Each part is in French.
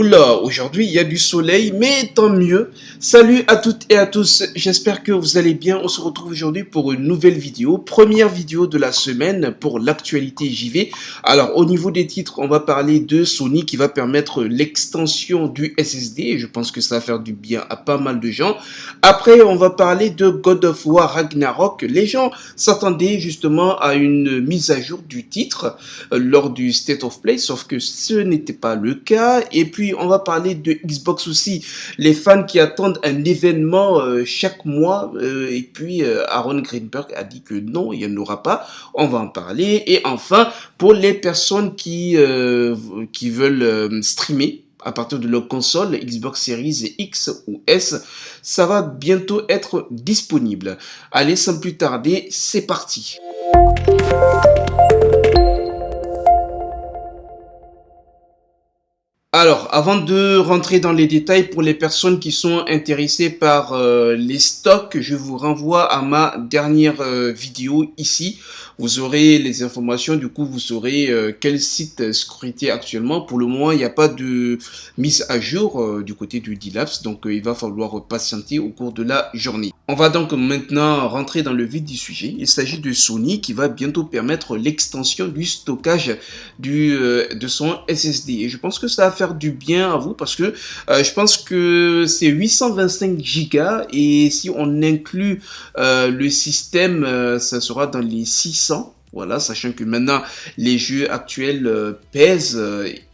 Oula, aujourd'hui il y a du soleil, mais tant mieux. Salut à toutes et à tous, j'espère que vous allez bien. On se retrouve aujourd'hui pour une nouvelle vidéo, première vidéo de la semaine pour l'actualité JV. Alors au niveau des titres, on va parler de Sony qui va permettre l'extension du SSD. Et je pense que ça va faire du bien à pas mal de gens. Après, on va parler de God of War Ragnarok. Les gens s'attendaient justement à une mise à jour du titre lors du State of Play, sauf que ce n'était pas le cas. Et puis on va parler de Xbox aussi, les fans qui attendent un événement chaque mois, et puis Aaron Greenberg a dit que non, il n'y en aura pas, on va en parler. Et enfin, pour les personnes qui veulent streamer à partir de leur console Xbox Series X ou S, ça va bientôt être disponible. Allez, sans plus tarder, c'est parti. Alors, avant de rentrer dans les détails, pour les personnes qui sont intéressées par les stocks, je vous renvoie à ma dernière vidéo ici. Vous aurez les informations, du coup, vous saurez quel site sécurité actuellement. Pour le moment, il n'y a pas de mise à jour du côté du D-Labs, donc il va falloir patienter au cours de la journée. On va donc maintenant rentrer dans le vif du sujet. Il s'agit de Sony qui va bientôt permettre l'extension du stockage de son SSD. Et je pense que ça va faire du bien à vous parce que je pense que c'est 825 Go et si on inclut le système, ça sera dans les 600. Voilà, sachant que maintenant les jeux actuels pèsent.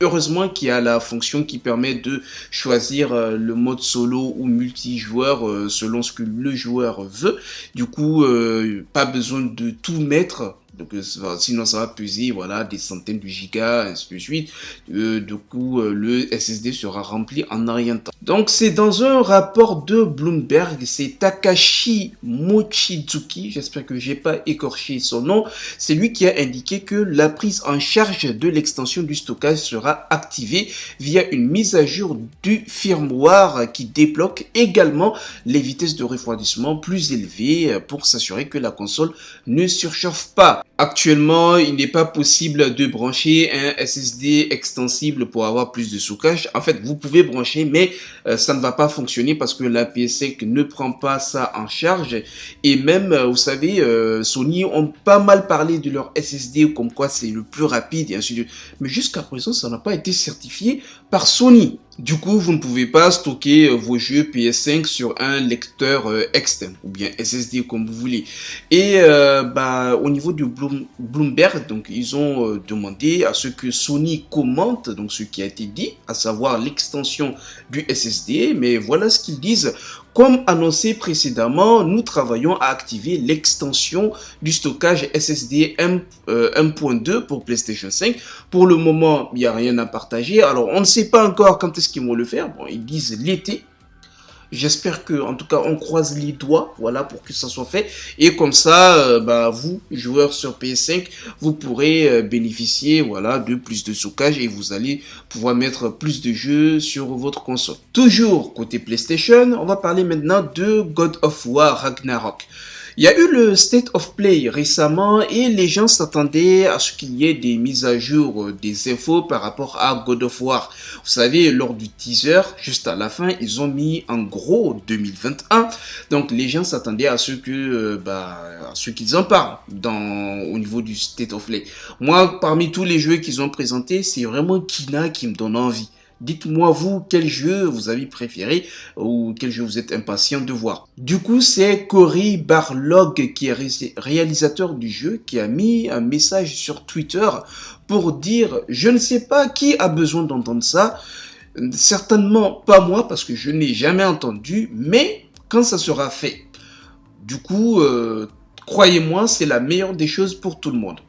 Heureusement qu'il y a la fonction qui permet de choisir le mode solo ou multijoueur selon ce que le joueur veut. Du coup, pas besoin de tout mettre. Donc, sinon ça va peser voilà, des centaines de gigas, ainsi de suite. Du coup, le SSD sera rempli en un rien de temps. Donc, c'est dans un rapport de Bloomberg, c'est Takashi Mochizuki, j'espère que j'ai pas écorché son nom. C'est lui qui a indiqué que la prise en charge de l'extension du stockage sera activée via une mise à jour du firmware qui débloque également les vitesses de refroidissement plus élevées pour s'assurer que la console ne surchauffe pas. Actuellement, il n'est pas possible de brancher un SSD extensible pour avoir plus de stockage. En fait, vous pouvez brancher, mais ça ne va pas fonctionner parce que la PS5 ne prend pas ça en charge. Et même, vous savez, Sony ont pas mal parlé de leur SSD, comme quoi c'est le plus rapide et ainsi de suite. Mais jusqu'à présent, ça n'a pas été certifié par Sony. Du coup, vous ne pouvez pas stocker vos jeux PS5 sur un lecteur externe ou bien SSD comme vous voulez. Et au niveau du Bloomberg, donc ils ont demandé à ce que Sony commente donc ce qui a été dit, à savoir l'extension du SSD. Mais voilà ce qu'ils disent. Comme annoncé précédemment, nous travaillons à activer l'extension du stockage SSD 1.2 pour PlayStation 5. Pour le moment, il n'y a rien à partager. Alors, on ne sait pas encore quand est-ce qu'ils vont le faire. Bon, ils disent l'été. J'espère que, en tout cas, on croise les doigts, voilà, pour que ça soit fait. Et comme ça, vous, joueurs sur PS5, vous pourrez bénéficier, voilà, de plus de stockage et vous allez pouvoir mettre plus de jeux sur votre console. Toujours côté PlayStation, on va parler maintenant de God of War Ragnarok. Il y a eu le State of Play récemment et les gens s'attendaient à ce qu'il y ait des mises à jour, des infos par rapport à God of War. Vous savez, lors du teaser, juste à la fin, ils ont mis en gros 2021. Donc les gens s'attendaient à ce que, à ce qu'ils en parlent au niveau du State of Play. Moi, parmi tous les jeux qu'ils ont présentés, c'est vraiment Kina qui me donne envie. Dites-moi vous, quel jeu vous avez préféré ou quel jeu vous êtes impatient de voir. Du coup, c'est Cory Barlog qui est réalisateur du jeu qui a mis un message sur Twitter pour dire « Je ne sais pas qui a besoin d'entendre ça, certainement pas moi parce que je n'ai jamais entendu, mais quand ça sera fait. Du coup, croyez-moi, c'est la meilleure des choses pour tout le monde. »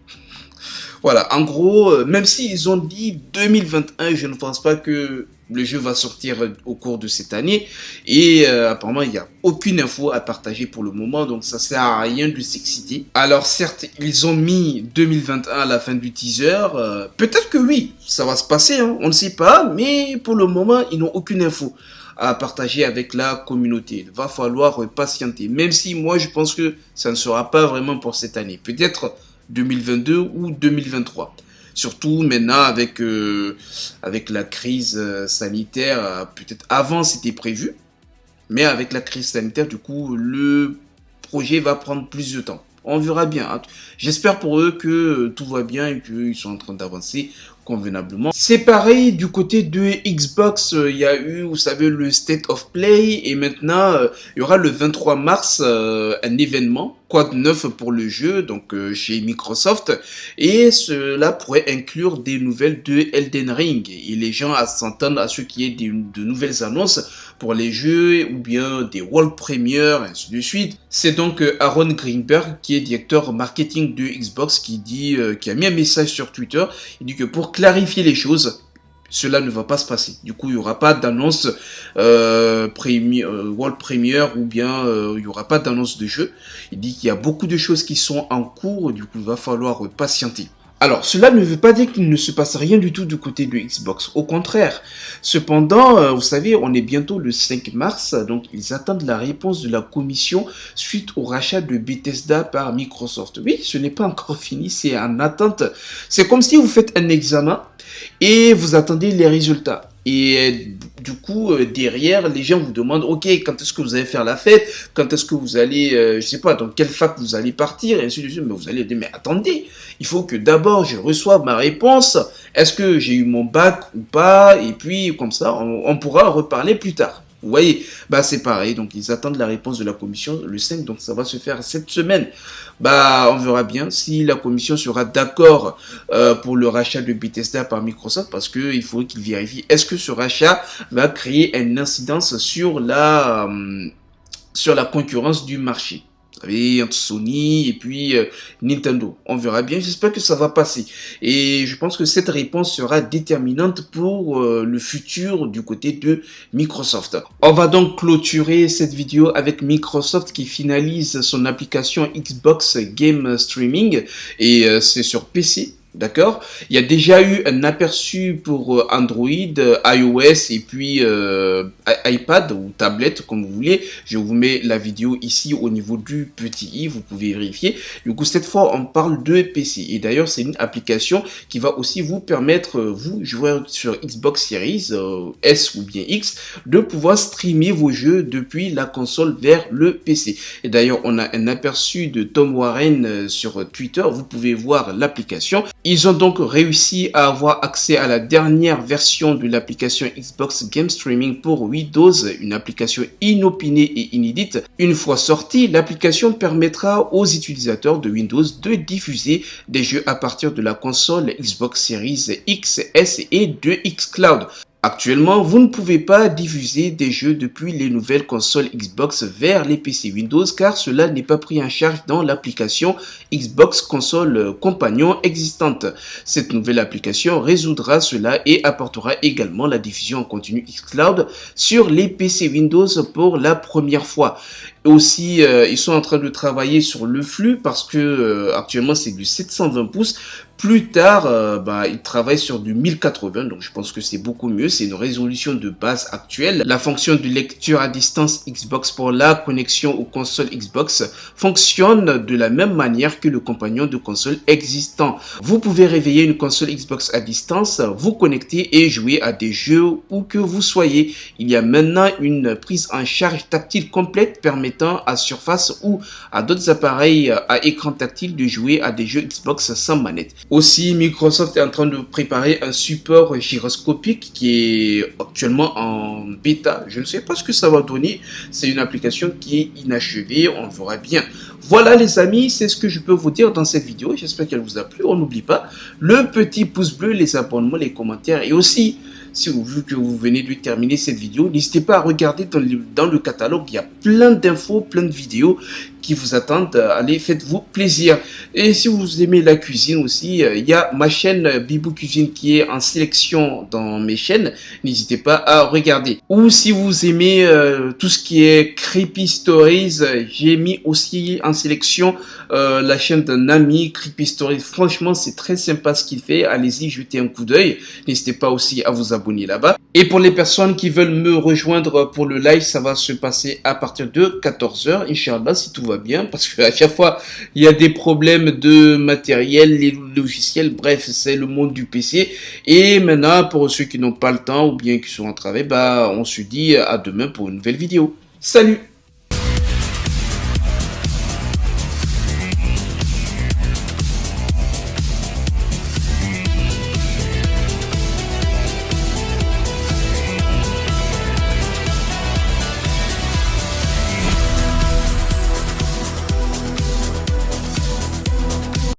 Voilà, en gros, même s'ils ont dit 2021, je ne pense pas que le jeu va sortir au cours de cette année. Et apparemment, il n'y a aucune info à partager pour le moment, donc ça sert à rien de s'exciter. Alors certes, ils ont mis 2021 à la fin du teaser. Peut-être que oui, ça va se passer, hein, on ne sait pas, mais pour le moment, ils n'ont aucune info à partager avec la communauté. Il va falloir patienter, même si moi, je pense que ça ne sera pas vraiment pour cette année. Peut-être 2022 ou 2023. Surtout maintenant avec la crise sanitaire, peut-être avant c'était prévu, mais avec la crise sanitaire, du coup, le projet va prendre plus de temps. On verra bien, hein. J'espère pour eux que tout va bien et qu'ils sont en train d'avancer convenablement. C'est pareil du côté de Xbox, il y a eu, vous savez, le State of Play et maintenant il y aura le 23 mars un événement, quoi de neuf pour le jeu, donc chez Microsoft, et cela pourrait inclure des nouvelles de Elden Ring et les gens s'entendent à ce qu'il y ait de nouvelles annonces pour les jeux ou bien des world premiers, ainsi de suite. C'est donc Aaron Greenberg qui est directeur marketing de Xbox qui a mis un message sur Twitter. Il dit que pour clarifier les choses, cela ne va pas se passer. Du coup, il n'y aura pas d'annonce world premiere ou bien il n'y aura pas d'annonce de jeu. Il dit qu'il y a beaucoup de choses qui sont en cours, du coup, il va falloir patienter. Alors, cela ne veut pas dire qu'il ne se passe rien du tout du côté de Xbox. Au contraire. Cependant, vous savez, on est bientôt le 5 mars, donc ils attendent la réponse de la commission suite au rachat de Bethesda par Microsoft. Oui, ce n'est pas encore fini, c'est en attente. C'est comme si vous faites un examen et vous attendez les résultats. Et du coup, derrière, les gens vous demandent, ok, quand est-ce que vous allez faire la fête? Quand est-ce que vous allez, je sais pas, dans quelle fac vous allez partir? Et ainsi de suite. Mais vous allez dire, mais attendez, il faut que d'abord je reçoive ma réponse. Est-ce que j'ai eu mon bac ou pas? Et puis, comme ça, on pourra reparler plus tard. Vous voyez, bah c'est pareil, donc ils attendent la réponse de la commission le 5, donc ça va se faire cette semaine. Bah on verra bien si la commission sera d'accord pour le rachat de Bethesda par Microsoft, parce que il faut qu'ils vérifient est-ce que ce rachat va créer une incidence sur la concurrence du marché. Vous savez, entre Sony et puis Nintendo. On verra bien, j'espère que ça va passer. Et je pense que cette réponse sera déterminante pour le futur du côté de Microsoft. On va donc clôturer cette vidéo avec Microsoft qui finalise son application Xbox Game Streaming et c'est sur PC. D'accord? Il y a déjà eu un aperçu pour Android, iOS et puis iPad ou tablette comme vous voulez. Je vous mets la vidéo ici au niveau du petit i, vous pouvez vérifier. Du coup, cette fois, on parle de PC. Et d'ailleurs, c'est une application qui va aussi vous permettre, vous, joueurs sur Xbox Series S ou bien X, de pouvoir streamer vos jeux depuis la console vers le PC. Et d'ailleurs, on a un aperçu de Tom Warren sur Twitter. Vous pouvez voir l'application. Ils ont donc réussi à avoir accès à la dernière version de l'application Xbox Game Streaming pour Windows, une application inopinée et inédite. Une fois sortie, l'application permettra aux utilisateurs de Windows de diffuser des jeux à partir de la console Xbox Series X, S et de xCloud. Actuellement, vous ne pouvez pas diffuser des jeux depuis les nouvelles consoles Xbox vers les PC Windows car cela n'est pas pris en charge dans l'application Xbox Console Companion existante. Cette nouvelle application résoudra cela et apportera également la diffusion en continu xCloud sur les PC Windows pour la première fois. Aussi, ils sont en train de travailler sur le flux parce que actuellement c'est du 720 pouces. Plus tard, ils travaillent sur du 1080, donc je pense que c'est beaucoup mieux. C'est une résolution de base actuelle. La fonction de lecture à distance Xbox pour la connexion aux consoles Xbox fonctionne de la même manière que le compagnon de console existant. Vous pouvez réveiller une console Xbox à distance, vous connecter et jouer à des jeux où que vous soyez. Il y a maintenant une prise en charge tactile complète permettant à Surface ou à d'autres appareils à écran tactile de jouer à des jeux Xbox sans manette. Aussi, Microsoft est en train de préparer un support gyroscopique qui est actuellement en bêta. Je ne sais pas ce que ça va donner. C'est une application qui est inachevée. On verra bien. Voilà les amis, c'est ce que je peux vous dire dans cette vidéo. J'espère qu'elle vous a plu. On n'oublie pas le petit pouce bleu, les abonnements, les commentaires et aussi... Si vous vu que vous venez de terminer cette vidéo, n'hésitez pas à regarder dans le catalogue. Il y a plein d'infos, plein de vidéos qui vous attendent. Allez, faites-vous plaisir. Et si vous aimez la cuisine aussi, il y a ma chaîne Bibou Cuisine qui est en sélection dans mes chaînes. N'hésitez pas à regarder. Ou si vous aimez tout ce qui est Creepy Stories, j'ai mis aussi en sélection la chaîne d'un ami, Creepy Stories. Franchement, c'est très sympa ce qu'il fait. Allez-y, jetez un coup d'œil. N'hésitez pas aussi à vous abonner abonner là-bas. Et pour les personnes qui veulent me rejoindre pour le live, ça va se passer à partir de 14 h, Inch'Allah, si tout va bien, parce qu'à chaque fois, il y a des problèmes de matériel, les logiciels, bref, c'est le monde du PC. Et maintenant, pour ceux qui n'ont pas le temps ou bien qui sont en travail, bah, on se dit à demain pour une nouvelle vidéo. Salut!